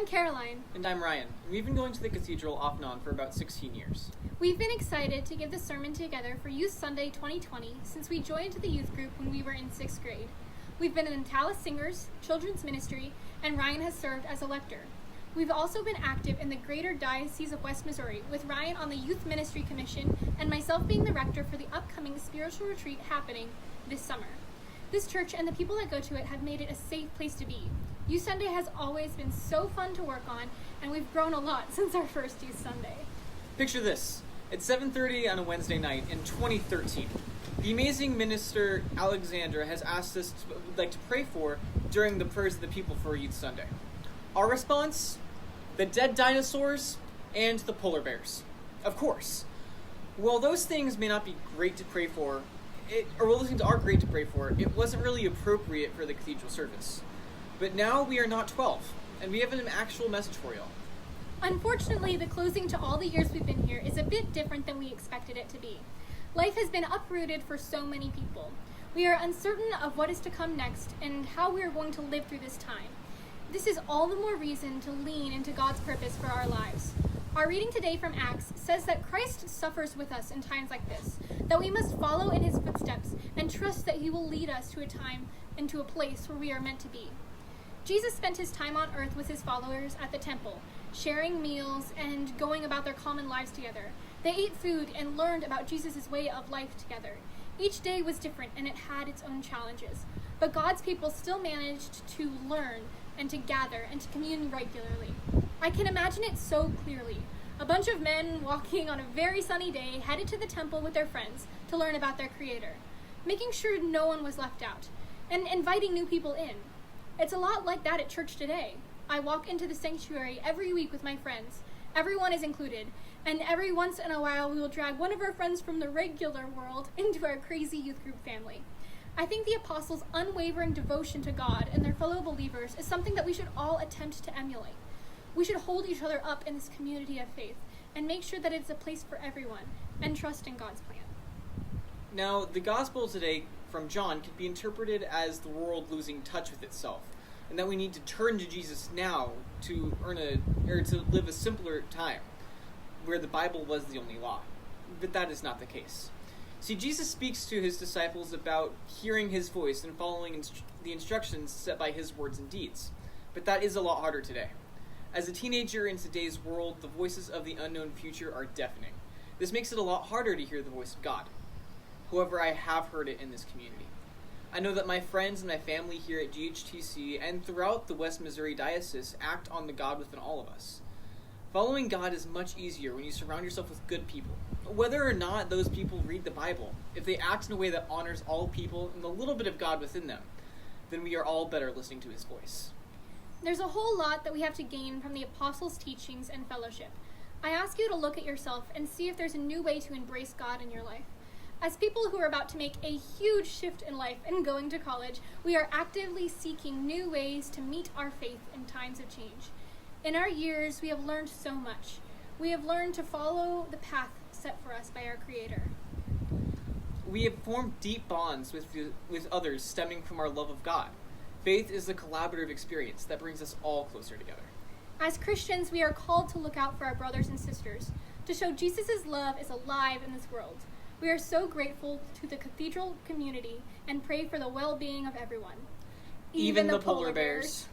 Caroline. And I'm Ryan. We've been going to the Cathedral off and on for about 16 years. We've been excited to give the sermon together for Youth Sunday 2020 since we joined the youth group when we were in 6th grade. We've been in Tallis Singers, children's ministry, and Ryan has served as a lector. We've also been active in the Greater Diocese of West Missouri, with Ryan on the Youth Ministry Commission and myself being the rector for the upcoming spiritual retreat happening this summer. This church and the people that go to it have made it a safe place to be. Youth Sunday has always been so fun to work on, and we've grown a lot since our first Youth Sunday. Picture this. It's 7:30 on a Wednesday night in 2013. The amazing minister Alexandra has asked us to pray for during the prayers of the people for Youth Sunday. Our response? The dead dinosaurs and the polar bears. Of course. While those things may not be great to pray for, those things are great to pray for, it wasn't really appropriate for the cathedral service. But now we are not 12, and we have an actual message for y'all. Unfortunately, the closing to all the years we've been here is a bit different than we expected it to be. Life has been uprooted for so many people. We are uncertain of what is to come next and how we are going to live through this time. This is all the more reason to lean into God's purpose for our lives. Our reading today from Acts says that Christ suffers with us in times like this, that we must follow in his footsteps and trust that he will lead us to a time and to a place where we are meant to be. Jesus spent his time on earth with his followers at the temple, sharing meals and going about their common lives together. They ate food and learned about Jesus' way of life together. Each day was different and it had its own challenges, but God's people still managed to learn and to gather and to commune regularly. I can imagine it so clearly. A bunch of men walking on a very sunny day headed to the temple with their friends to learn about their Creator, making sure no one was left out, and inviting new people in. It's a lot like that at church today. I walk into the sanctuary every week with my friends. Everyone is included, and every once in a while we will drag one of our friends from the regular world into our crazy youth group family. I think the apostles' unwavering devotion to God and their fellow believers is something that we should all attempt to emulate. We should hold each other up in this community of faith and make sure that it's a place for everyone and trust in God's plan. Now, the gospel today from John can be interpreted as the world losing touch with itself, and that we need to turn to Jesus now to live a simpler time, where the Bible was the only law. But that is not the case. See, Jesus speaks to his disciples about hearing his voice and following the instructions set by his words and deeds. But that is a lot harder today. As a teenager in today's world, the voices of the unknown future are deafening. This makes it a lot harder to hear the voice of God. However, I have heard it in this community. I know that my friends and my family here at GHTC and throughout the West Missouri Diocese act on the God within all of us. Following God is much easier when you surround yourself with good people. Whether or not those people read the Bible, if they act in a way that honors all people and the little bit of God within them, then we are all better listening to his voice. There's a whole lot that we have to gain from the apostles' teachings and fellowship. I ask you to look at yourself and see if there's a new way to embrace God in your life. As people who are about to make a huge shift in life and going to college, we are actively seeking new ways to meet our faith in times of change. In our years, we have learned so much. We have learned to follow the path set for us by our Creator. We have formed deep bonds with others stemming from our love of God. Faith is a collaborative experience that brings us all closer together. As Christians, we are called to look out for our brothers and sisters, to show Jesus' love is alive in this world. We are so grateful to the Cathedral community and pray for the well-being of everyone. Even the polar bears.